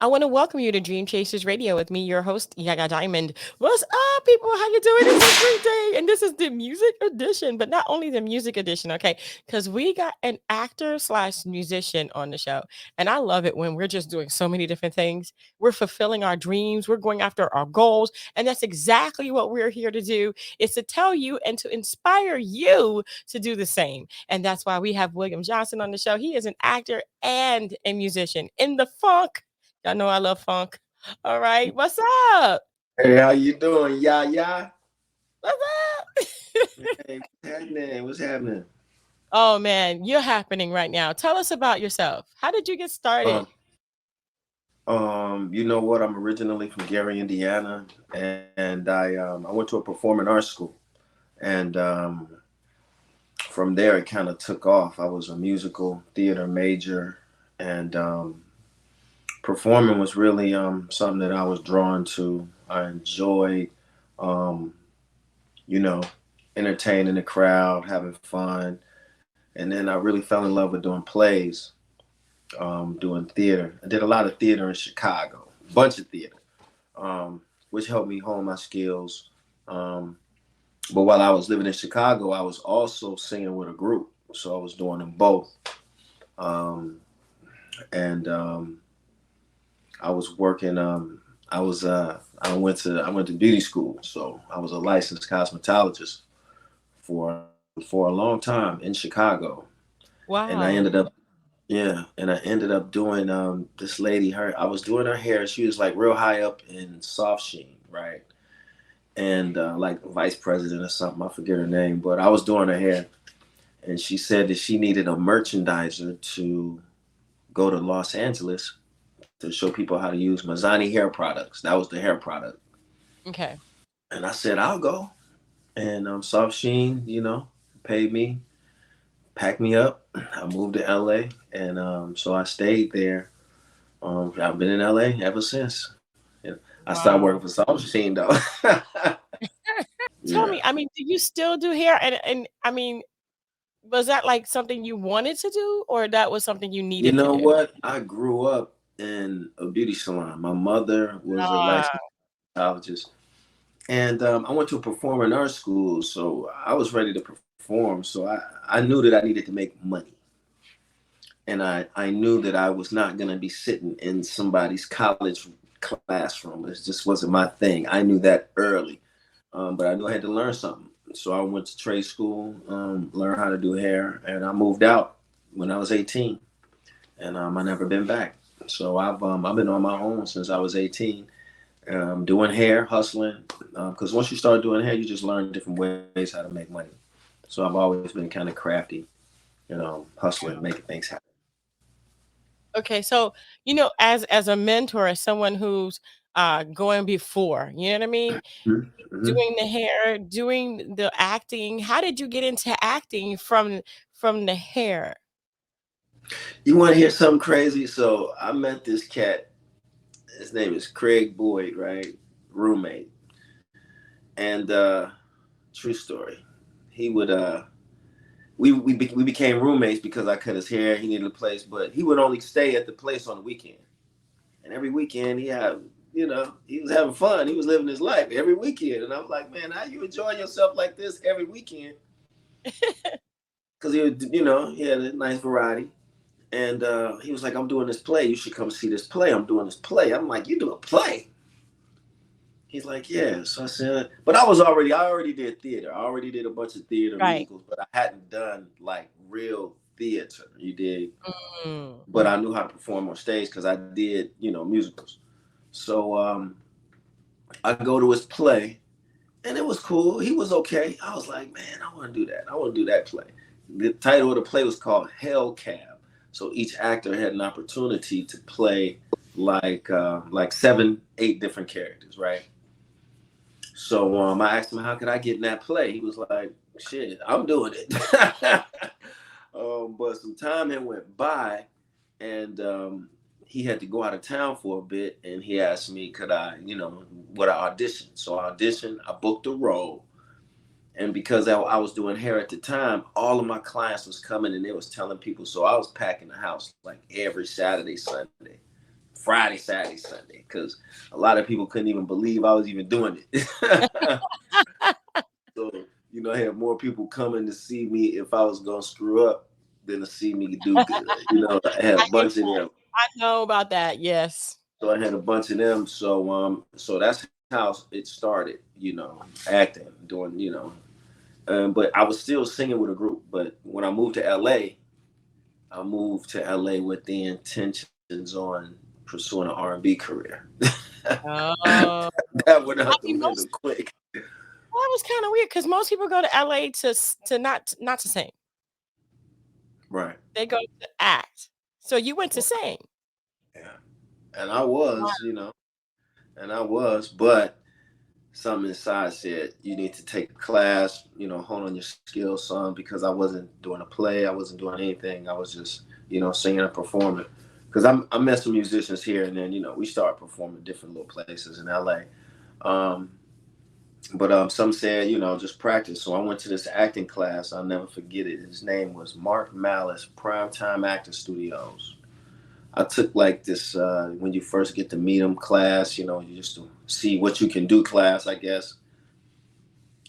I want to welcome you to Dream Chasers Radio with me, your host, Yaga Diamond. What's up, people? How you doing? It's a great day. And this is the music edition, but not only the music edition, okay? Because we got an actor slash musician on the show. And I love it when we're just doing so many different things. We're fulfilling our dreams. We're going after our goals. And that's exactly what we're here to do, is to tell you and to inspire you to do the same. And that's why we have William Johnson on the show. He is an actor and a musician in the funk. Y'all know I love funk. All right. What's up? Hey, how you doing? Yeah. What's up? Hey, what's happening? What's happening? Oh man, you're happening right now. Tell us about yourself. How did you get started? Um, you know what? I'm originally from Gary, Indiana, and I went to a performing arts school, and from there it kind of took off. I was a musical theater major, and performing was really something that I was drawn to. I enjoyed, um, you know, entertaining the crowd, having fun. And then I really fell in love with doing plays, doing theater. I did a lot of theater in Chicago, a bunch of theater, which helped me hone my skills. But while I was living in Chicago, I was also singing with a group. So I was doing them both. Um, and I was working. I went to beauty school, so I was a licensed cosmetologist for a long time in Chicago, and I Wow. ended up and I ended up doing this lady, her I was doing her hair. She was like real high up in soft sheen, right? And like vice president or something, I forget her name, but I was doing her hair, and she said that she needed a merchandiser to go to Los Angeles to show people how to use Mazzani hair products. That was the hair product. Okay. And I said, I'll go. And Soft Sheen, paid me, packed me up. I moved to LA, and so I stayed there. I've been in LA ever since. And I started working Wow. for Soft Sheen though. Tell Yeah. me, I mean, do you still do hair? And I mean, was that like something you wanted to do or that was something you You needed to know do? what? I grew up in a beauty salon. My mother was a Ah, licensed psychologist, and I went to a performing arts school, so I was ready to perform. So I knew that I needed to make money, and I knew that I was not going to be sitting in somebody's college classroom. It just wasn't my thing. I knew that early, but I knew I had to learn something. So I went to trade school, learned how to do hair, and I moved out when I was 18, and I never been back. So I've been on my own since I was 18, doing hair, hustling. Because once you start doing hair, you just learn different ways how to make money. So I've always been kind of crafty, hustling, making things happen. okay. So, as a mentor, as someone who's going before, you know what I mean? Mm-hmm. Doing the hair, doing the acting. How did you get into acting from the hair? You want to hear something crazy? So I met this cat. His name is Craig Boyd, right? Roommate. And true story. He would we became roommates because I cut his hair. He needed a place, but he would only stay at the place on the weekend. And every weekend he was having fun. He was living his life every weekend. And I was like, man, how you enjoying yourself like this every weekend? Because he had a nice variety. And he was like, I'm doing this play. You should come see this play. I'm doing this play. I'm like, you do a play? He's like, yeah. So I said, but I already did theater. I already did a bunch of theater Right. musicals, but I hadn't done like real theater. You did, Mm. but I knew how to perform on stage because I did, musicals. So I go to his play, and it was cool. He was okay. I was like, man, I want to do that. I want to do that play. The title of the play was called Hell Cab. So each actor had an opportunity to play like 7, 8 different characters, right? So I asked him how could I get in that play. He was like, "Shit, I'm doing it." But some time had went by, and he had to go out of town for a bit, and he asked me, "Could I, would I audition?" So I auditioned. I booked a role, and because I was doing hair at the time, all of my clients was coming, and they was telling people. So I was packing the house like every Saturday, Sunday Friday, Saturday, Sunday, because a lot of people couldn't even believe I was even doing it. So, I had more people coming to see me if I was gonna screw up than to see me do good. I had a I hear bunch of that. them. I know about that. Yes. So I had a bunch of them. So that's how it started. Acting, doing. But I was still singing with a group. But when I moved to LA, I moved to LA with the intentions on pursuing an R&B career. Oh, That went I out the mean, window quick. that was kind of weird because most people go to LA to not to sing. Right. They go to act. So you went to Well, sing. yeah. And I Wow. was, but something inside said you need to take a class, hone on your skills, son, because I wasn't doing a play, I wasn't doing anything. I was just, singing and performing. Because I met some musicians here, and then we started performing different little places in LA. Um, but some said, just practice. So I went to this acting class. I'll never forget it. His name was Mark Malice, Primetime Actor Studios. I took like this when you first get to meet him class, you just to see what you can do class, I guess.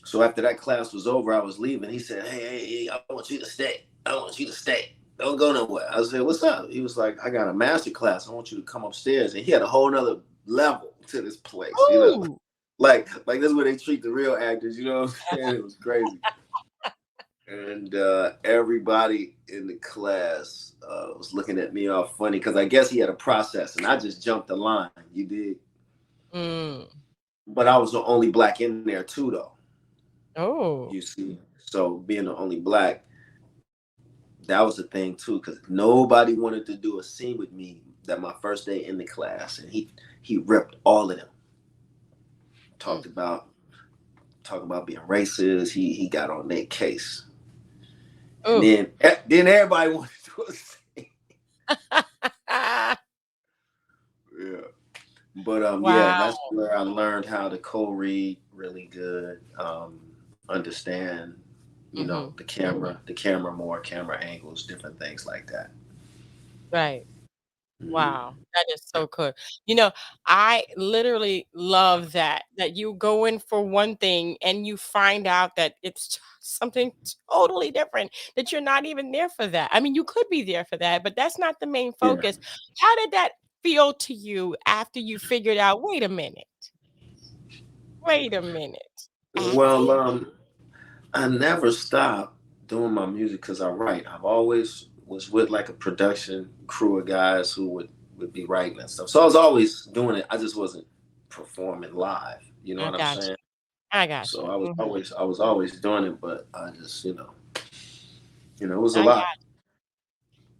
So after that class was over, I was leaving. He said, hey, I want you to stay. I want you to stay. Don't go nowhere. I said, what's up? He was like, I got a master class. I want you to come upstairs. And he had a whole nother level to this place. Ooh. Like this is where they treat the real actors, you know what I'm saying? It was crazy. And everybody in the class was looking at me all funny because I guess he had a process, and I just jumped the line. You did, Mm. but I was the only black in there too, though. Oh. You see, so being the only black, that was a thing too, because nobody wanted to do a scene with me that my first day in the class, and he ripped all of them. Mm. Talked about being racist. He got on their case, and Ooh. then everybody wanted to do a scene. Yeah. But yeah, Wow. that's where I learned how to co-read really good, understand, Mhm. the camera more, camera angles, different things like that. Right. Hmm. Wow, that is so cool. You know, I literally love that you go in for one thing and you find out that it's something totally different, that you're not even there for that. I mean, you could be there for that, but that's not the main Yeah. focus. How did that feel to you after you figured out, wait a minute, Well, acting? I never stopped doing my music because I write. I've always was with like a production crew of guys who would be writing and stuff. So I was always doing it. I just wasn't performing live. You know I what I'm got saying? you. I got So you. Mhm. I was always doing it, but I just it was a I got lot.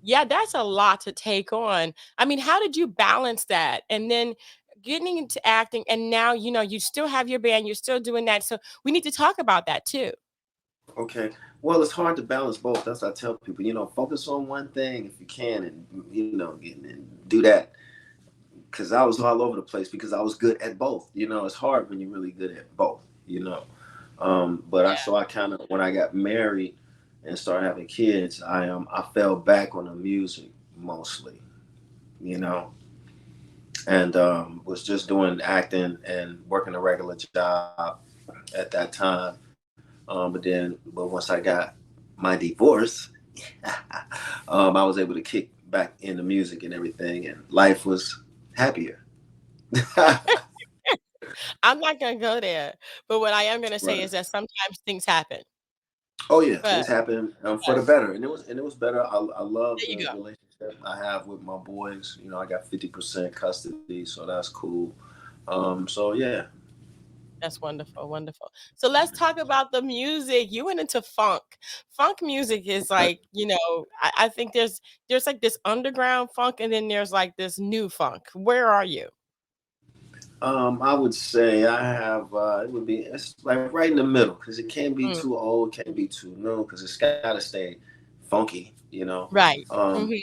Yeah, that's a lot to take on. I mean, how did you balance that? And then getting into acting, and now, you still have your band, you're still doing that. So we need to talk about that too. Okay. Well, it's hard to balance both. That's what I tell people. Focus on one thing if you can, and and do that. Because I was all over the place because I was good at both. It's hard when you're really good at both. But I kind of when I got married and started having kids, I fell back on the music mostly. You know, and was just doing acting and working a regular job at that time. But once I got my divorce, I was able to kick back into music and everything, and life was happier. I'm not going to go there. But what I am going to say Right. is that sometimes things happen. Oh yeah, But things happen for the yes, better, and it was better. I love there you the go. relationship I have with my boys. I got 50% custody, so that's cool. So yeah. That's wonderful, wonderful. So let's talk about the music. You went into funk. Funk music is like, I think there's like this underground funk, and then there's like this new funk. Where are you? I would say I have. It's like right in the middle because it can't be Mm, too old, can't be too new because it's got to stay funky. right. Um, Mhm.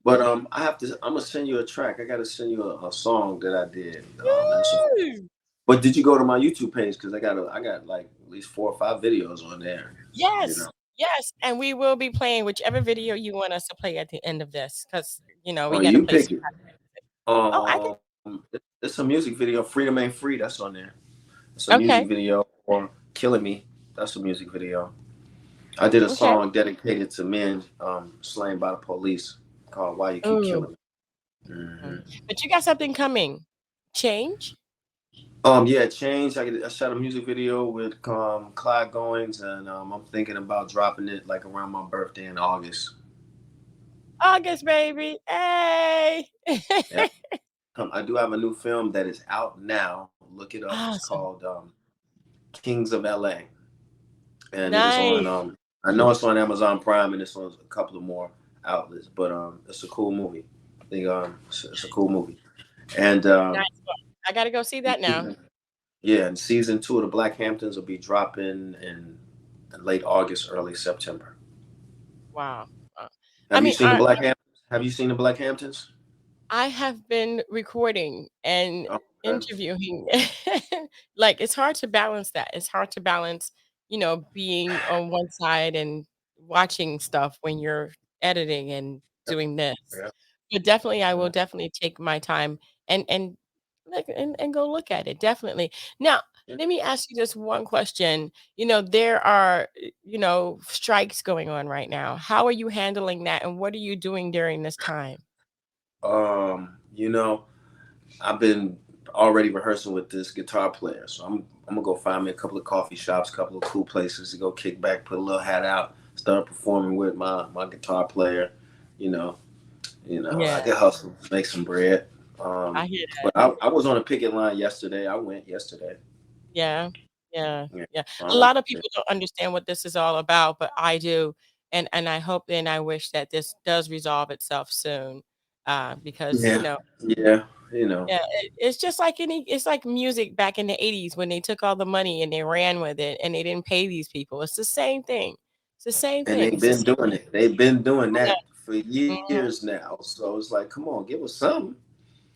but I have to. I'm gonna send you a track. I got to send you a song that I did. And so, Woo! but did you go to my YouTube page? Because I got like at least 4 or 5 videos on there. You Yes. know. Yes, and we will be playing whichever video you want us to play at the end of this, because we Oh, gotta you play pick some it. Oh, I can. It's a music video. Freedom Ain't Free. That's on there. It's a music Okay. video. Or Killing Me. That's a music video. I did a Okay. song dedicated to men slain by the police called "Why You Keep Ooh. Killing Me." Hmm. But you got something coming. Change? Yeah, Change. I shot a music video with Clyde Goings, and I'm thinking about dropping it like around my birthday in August. August, baby. Hey. Yeah, I do have a new film that is out now. Look it up. It's Awesome. called Kings of LA, and it is on. Nice. I know it's on Amazon Prime, and it's on a couple of more outlets. But it's a cool movie. I think it's a cool movie, and Nice one. I gotta go see that now. yeah, and season 2 of the Black Hamptons will be dropping in late August, early September. Wow. I Have you mean, seen the Black Hamptons? Have you seen the Black Hamptons? I have been recording and Okay. interviewing. Like, it's hard to balance that. It's hard to balance, being on one side and watching stuff when you're editing and doing this. Yeah. But definitely, I will Yeah. definitely take my time and like and go look at it. Definitely. Now, Yeah. let me ask you just one question. There are, strikes going on right now. How are you handling that, and what are you doing during this time? You know, I've been already rehearsing with this guitar player, so I'm gonna go find me a couple of coffee shops, a couple of cool places to go kick back, put a little hat out, start performing with my guitar player. You know, I Yeah, can hustle, make some bread. I hear But that. I was on a picket line yesterday. I went yesterday. Yeah, yeah, Yeah. yeah. A Um, lot of people don't understand what this is all about, but I do, and I hope and I wish that this does resolve itself soon, because, yeah. Yeah. You know. yeah, it's just like it's like music back in the '80s when they took all the money and they ran with it and they didn't pay these people. It's the same thing. It's the same And thing. they've It's the been same doing it. They've been doing I know. that for Mhm. years now. So it's like, come on, give us something.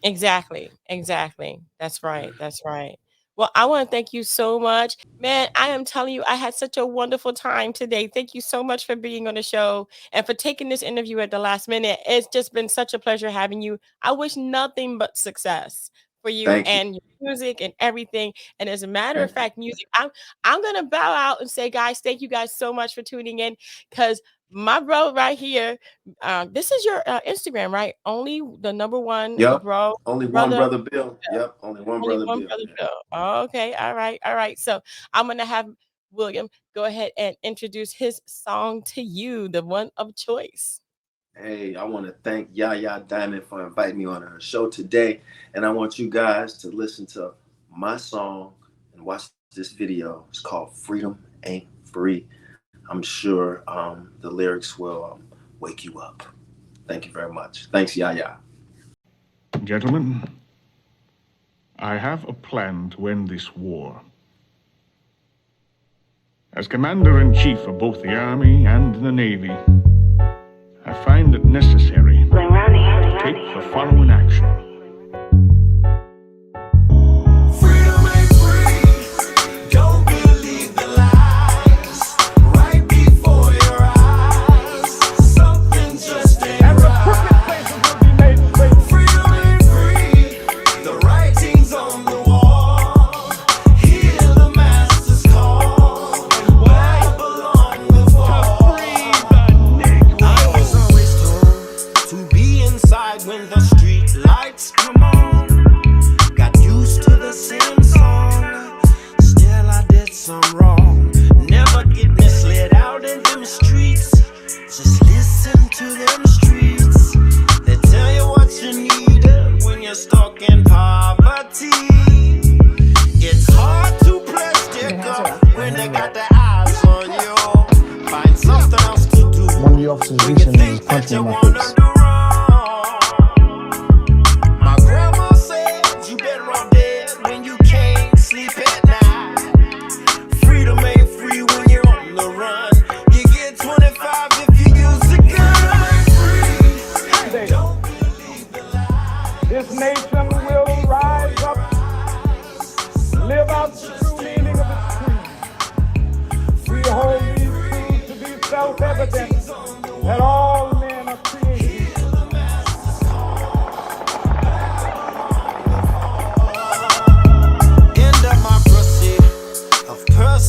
Exactly, exactly. That's right, that's right. Well, I wanna thank you so much. Man, I am telling you, I had such a wonderful time today. Thank you so much for being on the show and for taking this interview at the last minute. It's just been such a pleasure having you. I wish nothing but success for you Thank you. and your music and everything. And as a matter of Thank you. fact, music, I'm gonna bow out and say, guys, thank you guys so much for tuning in because my bro right here, this is your Instagram, right? Only the number one Yep. bro Only one brother. brother Bill. Yep. Only one Only brother one Bill. brother Yeah. Bill. Okay, all right, all right. So I'm gonna have William go ahead and introduce his song to you, the one of choice. Hey, I want to thank Yaya Diamond for inviting me on her show today. And I want you guys to listen to my song and watch this video. It's called Freedom Ain't Free. I'm sure the lyrics will wake you up. Thank you very much. Thanks, Yaya. Gentlemen, I have a plan to end this war. As Commander-in-Chief of both the Army and the Navy, I find it necessary to take the following action. Freedom ain't free. Don't believe the lies. Right before your eyes, something just ain't right. Freedom ain't free. The writing's on the wall. Hear the master's call. Where I belong before. I was always told to be inside when the street lights come on. Got used to the same song. Still I did some wrong. Never get misled out in them streets. Just listen to them streets. They tell you what you need when you're stuck in poverty. It's hard to play stick up when they got their eyes on you. Find something else to do. One of the officers When you recently was think that punching you in my wanna face. do wrong. My grandma said you better off dead when you can't sleep at night. Freedom ain't free when you're on the run. You get 25 if you use a gun. Don't believe the lies. This nation will rise up, live out the true meaning of its creed. We hold these truths to be self-evident that all men are created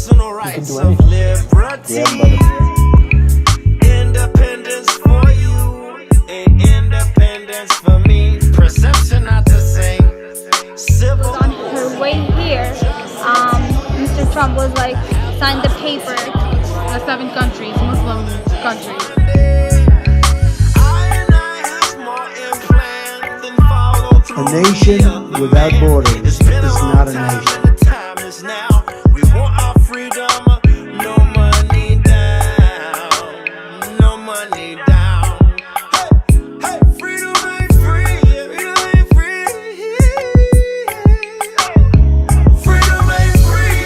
personal rights do of anything. liberty. Yeah, brother. Independence for you, and independence for me. Perception not the same. Civil. On her way here, Mr. Trump was like, sign the paper. The 7 countries, Muslim countries. A nation without borders is not a nation. The time is now. We want our freedom. No money down. No money down. Hey, hey, freedom ain't free. Freedom ain't free. Freedom ain't free.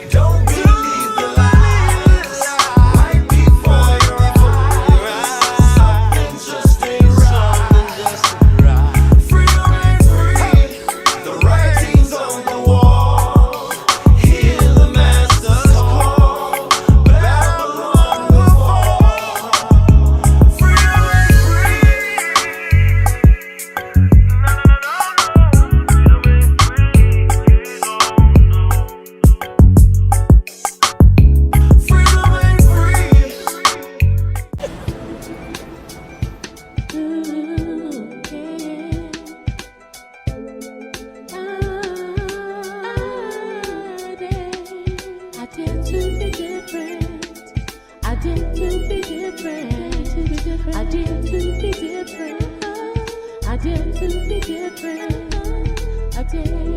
Don't believe the lies. Right before your eyes. Something just ain't right. Freedom ain't free. The writing's on the wall. Hear the master's call. Babylon will fall. Freedom ain't free. Freedom ain't free. I dare to be different. I dare to be different. I dare to be different. I dare to be different. I dare.